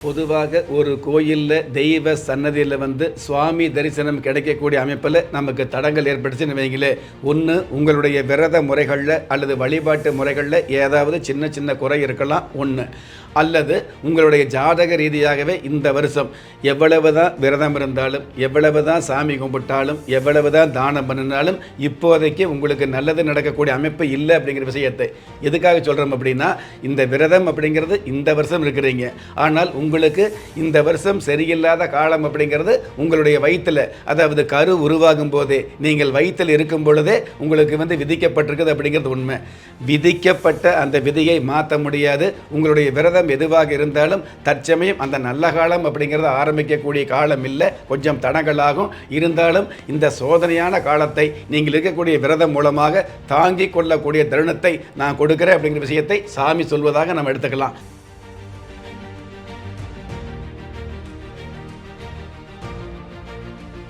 பொதுவாக ஒரு கோயிலில் தெய்வ சன்னதியில் சுவாமி தரிசனம் கிடைக்கக்கூடிய அமைப்பில் நமக்கு தடங்கள் ஏற்பட்டுச்சுன்னு வைங்களே. ஒன்று, உங்களுடைய விரத முறைகளில் அல்லது வழிபாட்டு முறைகளில் ஏதாவது சின்ன சின்ன குறை இருக்கலாம் ஒன்று. அல்லது உங்களுடைய ஜாதக ரீதியாகவே இந்த வருஷம் எவ்வளவு தான் விரதம் இருந்தாலும், எவ்வளவு தான் சாமி கும்பிட்டாலும், எவ்வளவு தான் தானம் பண்ணினாலும் இப்போதைக்கு உங்களுக்கு நல்லது நடக்கக்கூடிய அமைப்பு இல்லை அப்படிங்கிற விஷயத்தை எதுக்காக சொல்கிறோம் அப்படின்னா, இந்த விரதம் அப்படிங்கிறது இந்த வருஷம் இருக்கிறீங்க. ஆனால் உங்களுக்கு இந்த வருஷம் சரியில்லாத காலம் அப்படிங்கிறது உங்களுடைய வயிற்றில், அதாவது கரு உருவாகும் போதே, நீங்கள் வயிற்றில் இருக்கும் பொழுதே உங்களுக்கு விதிக்கப்பட்டிருக்குது அப்படிங்கிறது உண்மை. விதிக்கப்பட்ட அந்த விதியை மாற்ற முடியாது. உங்களுடைய விரதம் எதுவாக இருந்தாலும் தற்சமயம் அந்த நல்ல காலம் அப்படிங்கிறது ஆரம்பிக்கக்கூடிய காலம் இல்லை, கொஞ்சம் தடங்களாகும். இருந்தாலும் இந்த சோதனையான காலத்தை நீங்கள் இருக்கக்கூடிய விரதம் மூலமாக தாங்கிக் கொள்ளக்கூடிய தருணத்தை நான் கொடுக்கிறேன் அப்படிங்கிற விஷயத்தை சாமி சொல்வதாக நம்ம எடுத்துக்கலாம்.